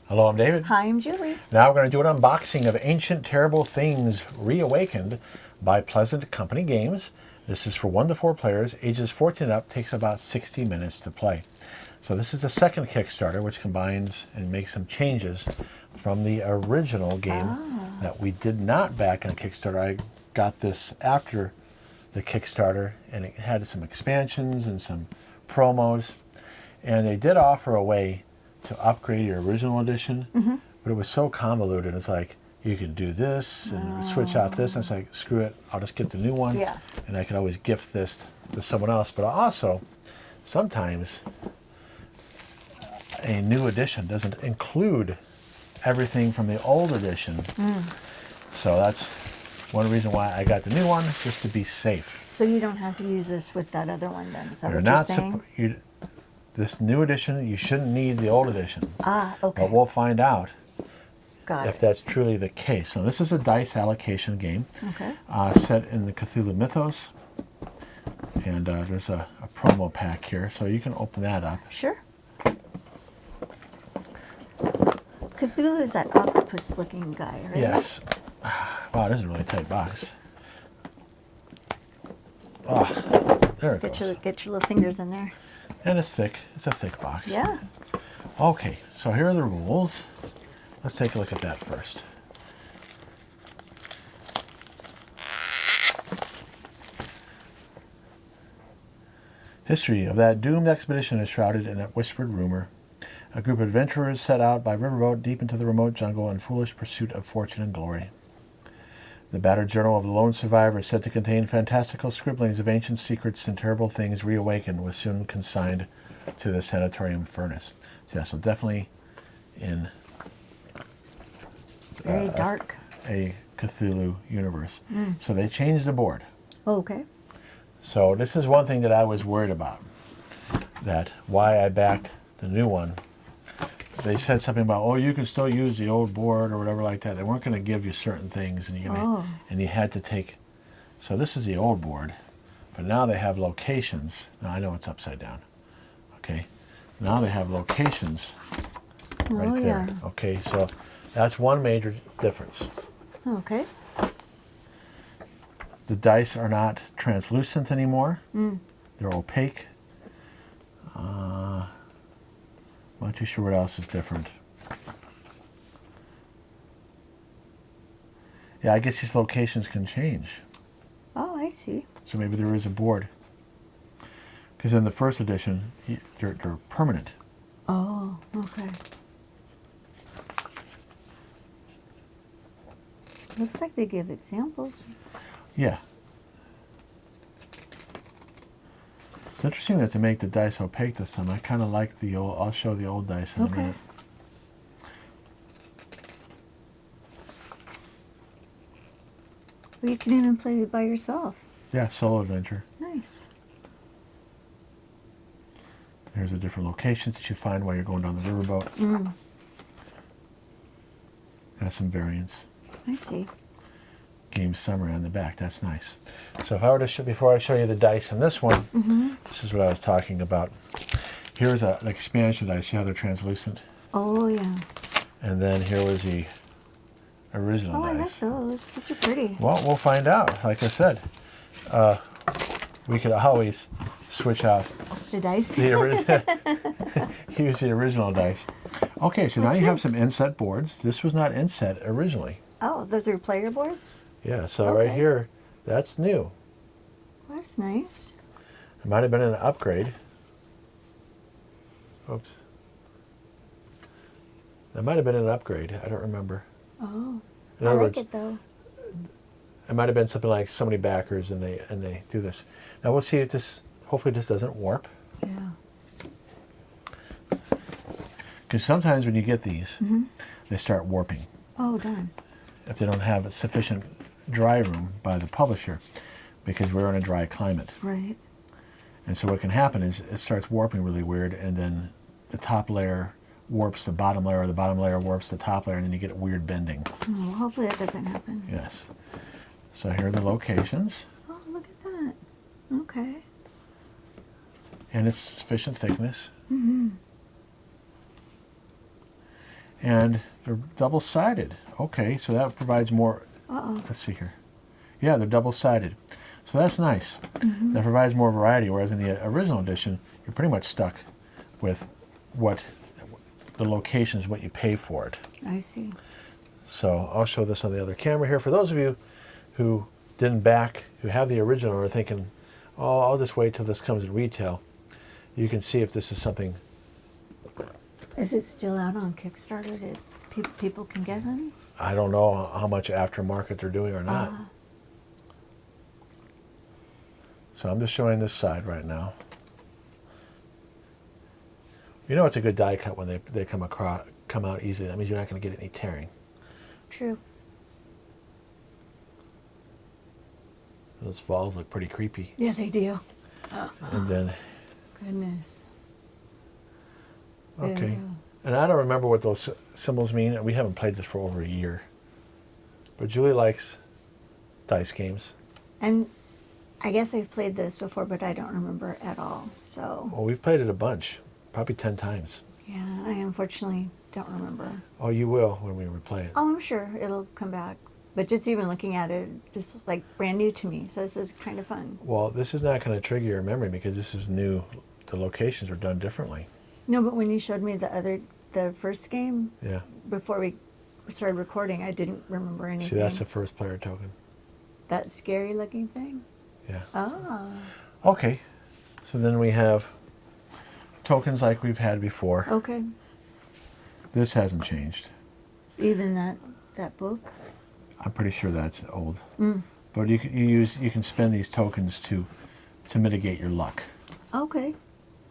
Hello, I'm David. Hi, I'm Julie. Now we're going to do an unboxing of Ancient Terrible Things Reawakened by Pleasant Company Games. This is for 1 to 4 players, ages 14 and up, takes about 60 minutes to play. So this is the second Kickstarter, which combines and makes some changes from the original game that we did not back on Kickstarter. I got this after the Kickstarter, and it had some expansions and some promos. And they did offer a way to upgrade your original edition, but it was so convoluted. It's like, you can do this and switch out this. And it's like, screw it, I'll just get the new one. Yeah. And I can always gift this to someone else. But also, sometimes a new edition doesn't include everything from the old edition. So that's one reason why I got the new one, just to be safe. So you don't have to use this with that other one then? Is that You're what you're not saying? this new edition, you shouldn't need the old edition. Okay. But we'll find out Got if it. that's truly the case. So this is a dice allocation game Okay. set in the Cthulhu mythos. And there's a promo pack here, so you can open that up. Sure. Cthulhu is that octopus-looking guy, right? Yes. Wow, this is a really tight box. Oh, there it goes. Get your little fingers in there. And it's thick. It's a thick box. Yeah. Okay, so here are the rules. Let's take a look at that first. History of that doomed expedition is shrouded in a whispered rumor. A group of adventurers set out by riverboat deep into the remote jungle in foolish pursuit of fortune and glory. The battered journal of the lone survivor, said to contain fantastical scribblings of ancient secrets and terrible things reawakened, was soon consigned to the sanatorium furnace. So, yeah, so definitely in It's very dark. a Cthulhu universe. So they changed the board. Okay. So this is one thing that I was worried about, that why I backed the new one. They said something about, oh, you can still use the old board or whatever like that. They weren't going to give you certain things, and and you had to take. So this is the old board, but now they have locations. Now I know it's upside down. Okay, now they have locations right there. Yeah. Okay, so that's one major difference. Okay. The dice are not translucent anymore. They're opaque. I'm not too sure what else is different. Yeah, I guess these locations can change. Oh, I see. So maybe there is a board. Because in the first edition, they're permanent. Oh, okay. Looks like they give examples. Yeah. It's interesting that to make the dice opaque this time. I kind of like the old. I'll show the old dice in a minute. Well, you can even play it by yourself. Yeah, solo adventure. Nice. There's the different locations that you find while you're going down the riverboat. Has some variants. I see. Game summary on the back. That's nice. So if I were to before I show you the dice in this one, this is what I was talking about. Here's an expansion dice. See how they're translucent? Oh, yeah. And then here was the original dice. I like those. Those are pretty. Well, we'll find out. Like I said, we could always switch out The dice. use the original dice. Okay, so now you have some inset boards. This was not inset originally. Oh, those are player boards? Yeah, so right here, that's new. Well, that's nice. It might have been an upgrade. Oops. That might have been an upgrade. I don't remember. Oh, In I other like words, it though. it might have been something like so many backers and they do this. Now we'll see if this, hopefully this doesn't warp. Yeah. Because sometimes when you get these, they start warping. Oh, darn. If they don't have a sufficient dry room by the publisher, because we're in a dry climate. Right. And so what can happen is it starts warping really weird, and then the top layer warps the bottom layer, or the bottom layer warps the top layer, and then you get weird bending. Oh, hopefully that doesn't happen. Yes. So here are the locations. Oh, look at that. Okay. And it's sufficient thickness. And they're double-sided. Okay, so that provides more. Let's see here. Yeah, they're double-sided. So that's nice. That provides more variety, whereas in the original edition, you're pretty much stuck with what the locations, what you pay for it. I see. So I'll show this on the other camera here. For those of you who didn't back, who have the original, or are thinking, oh, I'll just wait till this comes at retail, you can see if this is something. Is it still out on Kickstarter that people can get them? I don't know how much aftermarket they're doing or not. So I'm just showing this side right now. You know it's a good die cut when they come out easily. That means you're not going to get any tearing. True. Those falls look pretty creepy. Yeah, they do. And then, Goodness. okay. Yeah. And I don't remember what those symbols mean. We haven't played this for over a year. But Julie likes dice games. And I guess I've played this before, but I don't remember at all. So. Well, we've played it a bunch, probably 10 times. Yeah, I unfortunately don't remember. Oh, you will when we replay it. Oh, I'm sure it'll come back. But just even looking at it, this is like brand new to me. So this is kind of fun. Well, this is not going to trigger your memory because this is new. The locations are done differently. No, but when you showed me the first game, Yeah. before we started recording, I didn't remember anything. See, that's the first player token. That scary looking thing? Yeah. Oh. Okay. So then we have tokens like we've had before. Okay. This hasn't changed. Even that book? I'm pretty sure that's old. But you can spend these tokens to mitigate your luck. Okay.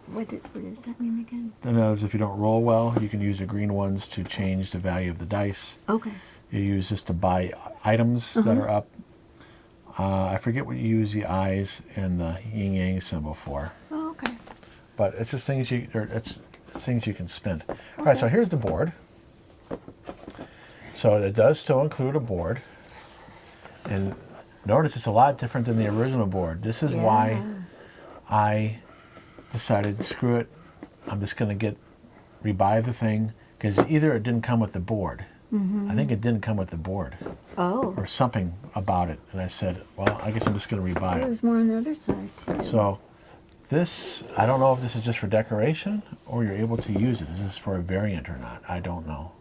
What does that mean again? Then if you don't roll well, you can use the green ones to change the value of the dice. Okay. You use this to buy items that are up. I forget what you use the eyes and the yin yang symbol for. Oh, okay. But it's just things it's things you can spend. All right, so here's the board. So it does still include a board. And notice it's a lot different than the original board. This is why I decided, screw it, I'm just going to rebuy the thing, because either it didn't come with the board. I think it didn't come with the board. Oh. Or something about it. And I said, well, I guess I'm just going to rebuy it. There's more on the other side, too. So this, I don't know if this is just for decoration or you're able to use it. Is this for a variant or not? I don't know.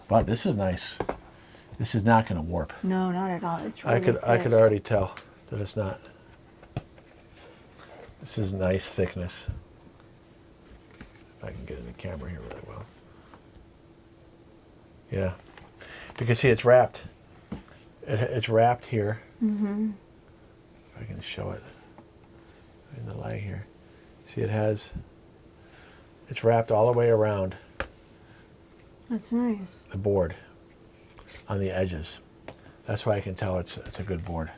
But this is nice. This is not going to warp. No, not at all. It's really I could already tell that it's not. This is nice thickness. If I can get in the camera here really well. Yeah. Because see, it's wrapped. It's wrapped here. If I can show it in the light here. See, it's wrapped all the way around That's nice. the board on the edges. That's why I can tell it's a good board.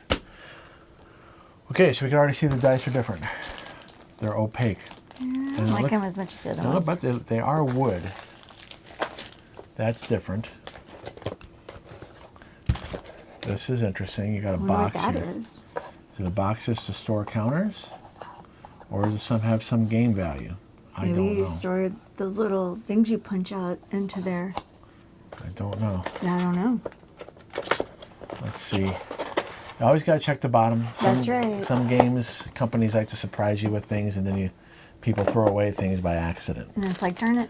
Okay, so we can already see the dice are different. They're opaque. Yeah, I don't like them as much as the other No, ones. but they are wood. That's different. This is interesting. You got a I wonder what box that here. is. Is it a box just to store counters? Or does it have some game value? I Maybe don't you know. store those little things you punch out into there. I don't know. I don't know. Let's see. You always got to check the bottom. That's right. Some companies like to surprise you with things, and then people throw away things by accident. And it's like, darn it.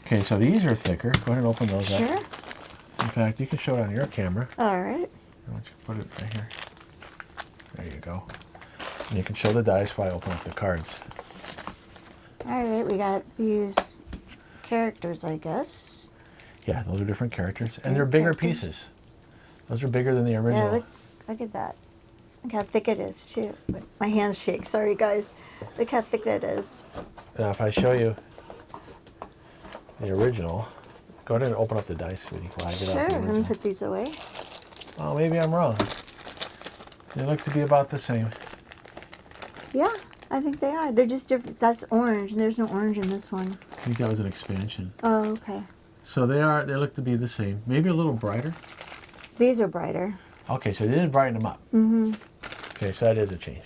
Okay, so these are thicker. Go ahead and open those Sure. up. In fact, you can show it on your camera. All right. Why don't you put it right here? There you go. And you can show the dice while I open up the cards. All right, we got these characters, I guess. Yeah, those are different characters. And they're bigger pieces. Those are bigger than the Yeah, original. look at that. Look how thick it is, too. My hands shake. Sorry, guys. Look how thick that is. Now, if I show you the original, go ahead and open up the dice, sweetie, while I get Sure, out the I'm going original. to put these away. Oh, maybe I'm wrong. They look to be about the same. Yeah, I think they are. They're just different. That's orange, and there's no orange in this one. I think that was an expansion. Oh, okay. So they look to be the same. Maybe a little brighter. These are brighter. Okay, so they did brighten them up. Mm-hmm. Okay, so that is a change.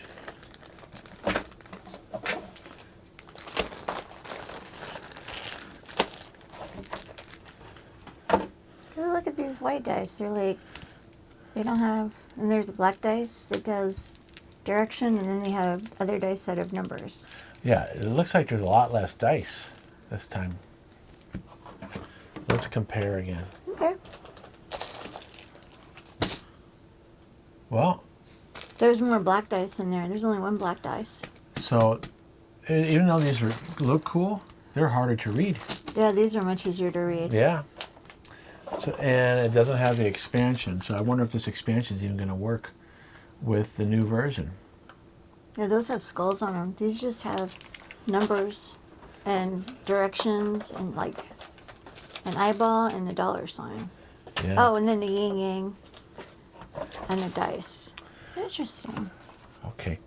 look at these white dice. They're like, they don't have, and there's a black dice. It does direction, and then they have other dice that have numbers. Yeah, it looks like there's a lot less dice this time. Let's compare again. Okay. Well, There's more black dice in there. There's only one black dice. so even though these look cool, they're harder to read. Yeah, these are much easier to read. Yeah. So, and it doesn't have the expansion, so I wonder if this expansion is even going to work with the new version. Yeah, those have skulls on them. These just have numbers and directions and like an eyeball and a dollar sign. Yeah. Oh, and then the yin yang and the dice. Interesting. Okay.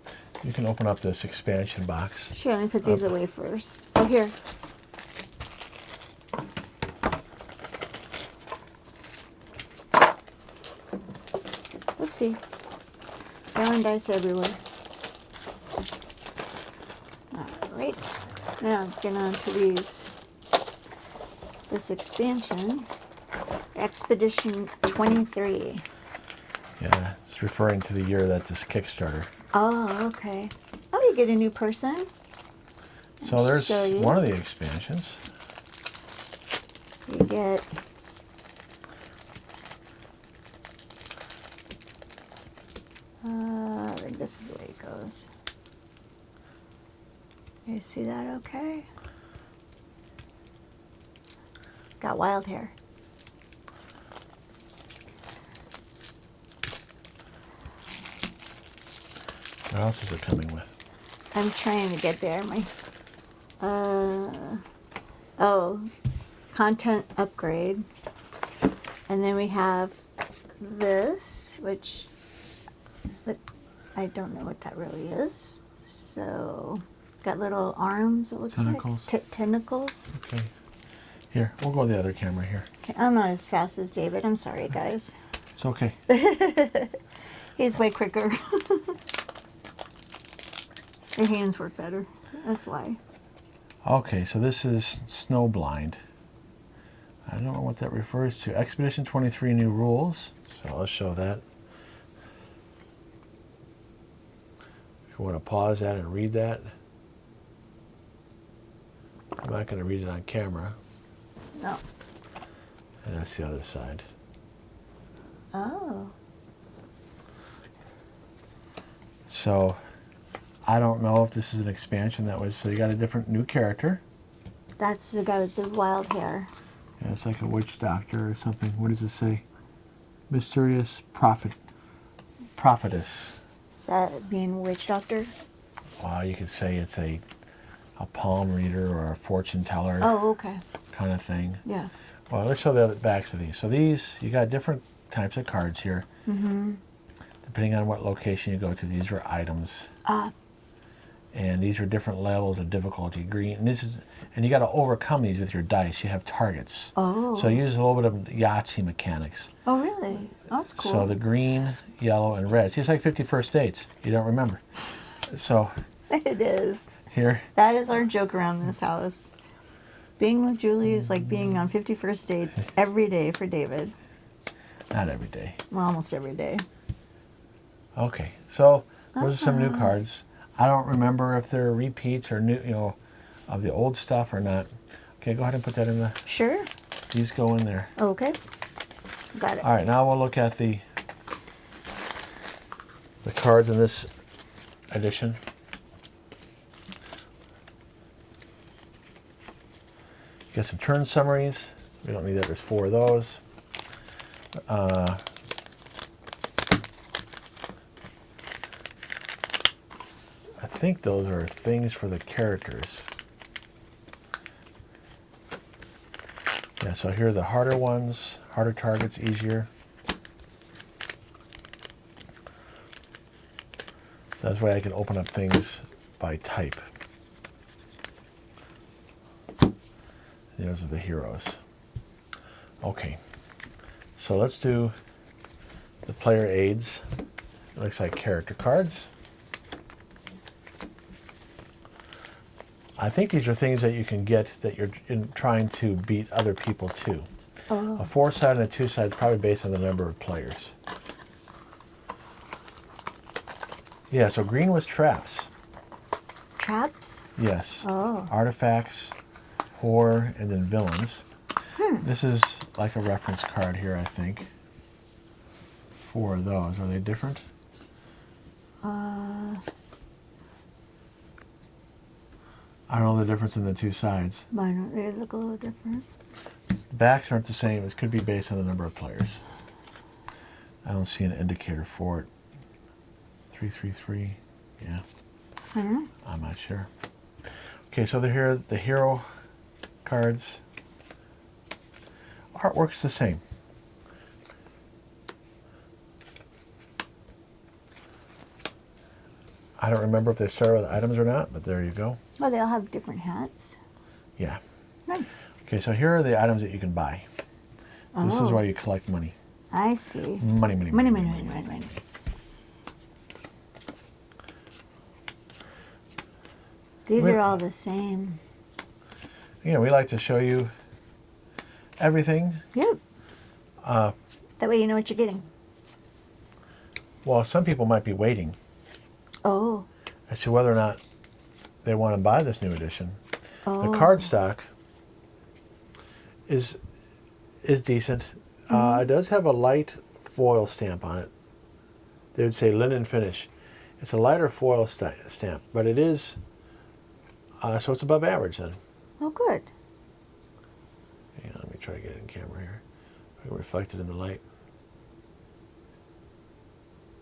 You can open up this expansion box. Sure, let me put these away first. Oh, here. Oopsie. Throwing dice everywhere. Alright. Now let's get on to these. This expansion. Expedition 23. Yeah, it's referring to the year that this Kickstarter. Oh, okay. Oh, you get a new person. So there's show you. one of the expansions. You get I think this is the way it goes. You see that okay? Got wild hair. What else is it coming with? I'm trying to get there. Oh, content upgrade. And then we have this, which I don't know what that really is. So, got little arms, it looks Tentacles. like. Tentacles. Okay. Here, we'll go to the other camera here. Okay, I'm not as fast as David. I'm sorry, guys. It's okay. He's way quicker. Your hands work better. That's why. Okay, so this is Snowblind. I don't know what that refers to. Expedition 23 new rules. So let's show that. If you want to pause that and read that. I'm not going to read it on camera. No. And that's the other side. Oh. So I don't know if this is an expansion that was, so you got a different new character. That's the guy with the wild hair. Yeah, it's like a witch doctor or something. What does it say? Mysterious prophetess. Is that being a witch doctor? Well, you could say it's a palm reader or a fortune teller Oh, okay. kind of thing. Yeah. Well, let's show the other backs of these. So these, you got different types of cards here. Mm-hmm. Depending on what location you go to, these are items. And these are different levels of difficulty. Green, and you got to overcome these with your dice. You have targets. Oh. So use a little bit of Yahtzee mechanics. Oh, really? Oh, that's cool. So the green, yellow, and red. See, it's like 51st Dates. You don't remember. So It is. here, That is our joke around this house. Being with Julie is like being on 51st dates every day for David. not every day. Well, almost every day. Okay, so those are some new cards. I don't remember if they're repeats or new, of the old stuff or not. Okay, go ahead and put that in the. Sure. These go in there. Okay. Got it. All right, now we'll look at the cards in this edition. Got some turn summaries. We don't need that. There's 4 of those. I think those are things for the characters. Yeah, so here are the harder ones, harder targets, easier. That's why I can open up things by type. Those are the heroes. Okay, so let's do the player aids. It looks like character cards. I think these are things that you can get that you're trying to beat other people to. Oh. A 4-side and a 2-side, probably based on the number of players. Yeah, so green was traps. Traps? Yes. Oh. Artifacts, horror, and then villains. This is like a reference card here, I think. 4 of those. Are they different? I don't know the difference in the 2 sides. Why don't they look a little different? The backs aren't the same. It could be based on the number of players. I don't see an indicator for it. 333. Yeah. I don't know. I'm not sure. Okay, so here are the hero cards. Artwork's the same. I don't remember if they started with items or not, but there you go. Well, they all have different hats. Yeah. Nice. Okay, so here are the items that you can buy. So this is why you collect money. I see. Money. Money. These are all the same. Yeah, we like to show you everything. Yep. That way you know what you're getting. Well, some people might be waiting Oh. as to whether or not they want to buy this new edition. Oh. The card stock is decent. It does have a light foil stamp on it. They would say linen finish. It's a lighter foil stamp, but it is, so it's above average then. Oh, good. Hang on, let me try to get it in camera here. Reflected in the light.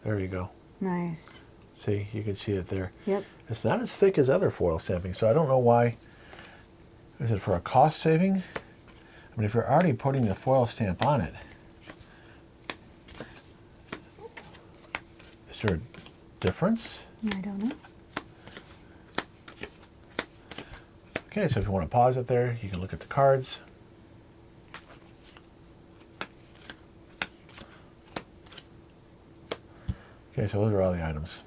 There you go. Nice. See, you can see it there. Yep. It's not as thick as other foil stamping, so I don't know why. Is it for a cost saving? I mean, if you're already putting the foil stamp on it, is there a difference? I don't know. Okay, so if you want to pause it there, you can look at the cards. Okay, so those are all the items.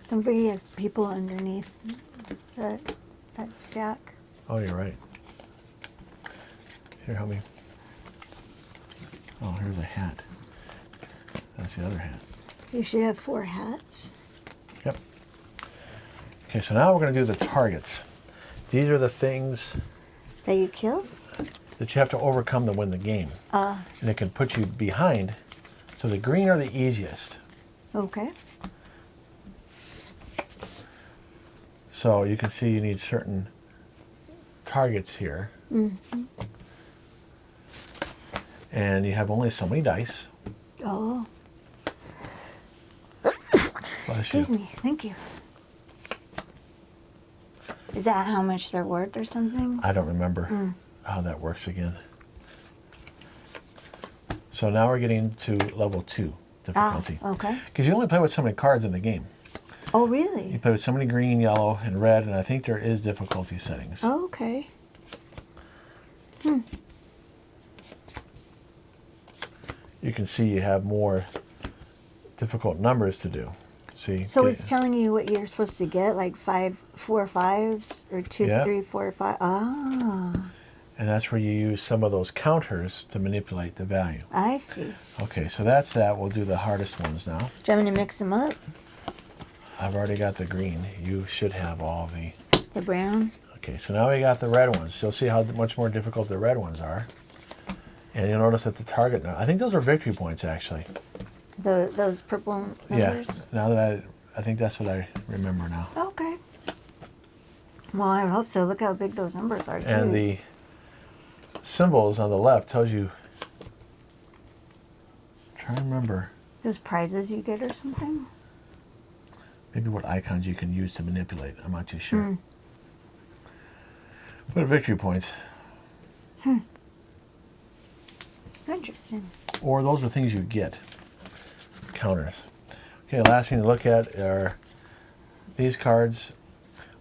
Don't forget you have people underneath that stack. Oh, you're right. Here, help me. Oh, here's a hat. That's the other hat. You should have 4 hats. Yep. Okay, so now we're going to do the targets. These are the things That you kill? that you have to overcome to win the game. And it can put you behind. So the green are the easiest. Okay. So you can see you need certain targets here. Mm-hmm. And you have only so many dice. Oh. Bless Excuse you. me. Thank you. Is that how much they're worth or something? I don't remember how that works again. So now we're getting to level 2 difficulty. Okay. Because you only play with so many cards in the game. Oh, You really? play with so many green, yellow, and red, and I think there is difficulty settings. Oh, okay. You can see you have more difficult numbers to do. See? So it's telling you what you're supposed to get, like 4 5s, or 2, Yeah. 3, 4, 5. Ah, And that's where you use some of those counters to manipulate the value. I see. Okay, so that's that. We'll do the hardest ones now. Do you want me to mix them up? I've already got the green. You should have all the... The brown? Okay, so now we got the red ones. You'll see how much more difficult the red ones are. And you'll notice that the target... I think those are victory points, actually. Those purple numbers? Yeah, now that I think that's what I remember now. Okay. Well, I would hope so. Look how big those numbers are. And Jeez. the symbols on the left tells you... Try to remember Those prizes you get or something? maybe what icons you can use to manipulate. I'm not too sure. But victory points. Interesting. Or those are things you get. Counters. Okay, last thing to look at are these cards,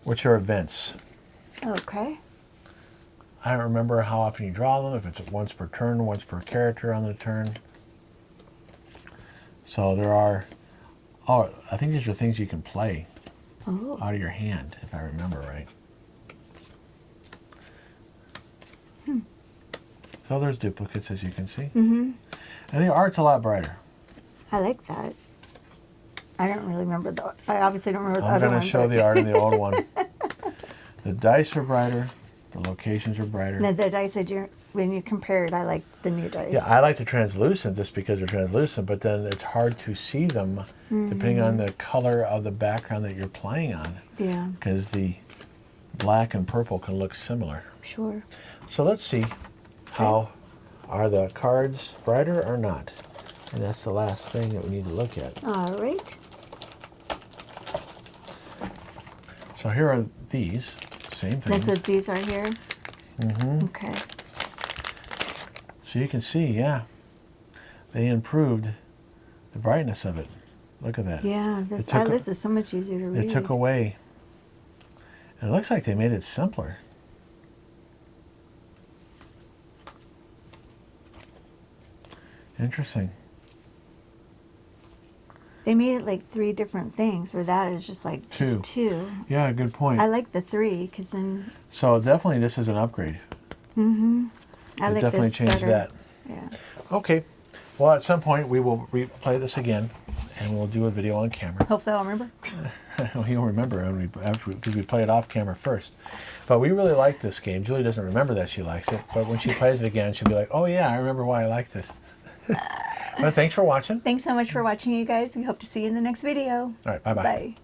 which are events. Okay. I don't remember how often you draw them, if it's once per turn, once per character on the turn. So there are, I think these are things you can play out of your hand, if I remember right. So there's duplicates, as you can see. Mm-hmm. And the art's a lot brighter. I like that. I don't really remember I obviously don't remember the other I'm one. going to show the art in the old one. The dice are brighter. The locations are brighter. No, the dice, when you compare it, I like the new dice. Yeah, I like the translucent just because they're translucent, but then it's hard to see them depending on the color of the background that you're playing on. Yeah. Because the black and purple can look similar. Sure. So let's see how are the cards brighter or not. And that's the last thing that we need to look at. All right. So here are these, same thing. That's what these are here? Mm-hmm. Okay. So you can see, yeah, they improved the brightness of it. Look at that. Yeah, this is so much easier to read. It took away. And it looks like they made it simpler. Interesting. They made it like 3 different things, where that is just like just 2. Yeah, good point. I like the 3 because then. So definitely this is an upgrade. Mm-hmm. I it like definitely this changed better. that. Yeah. Okay. Well, at some point we will replay this again, and we'll do a video on camera. Hopefully I'll remember. You'll remember because we play it off camera first. But we really like this game. Julie doesn't remember that she likes it, but when she plays it again, she'll be like, "Oh yeah, I remember why I like this." Well, thanks for watching. Thanks so much for watching, you guys. We hope to see you in the next video. All right, bye-bye. Bye.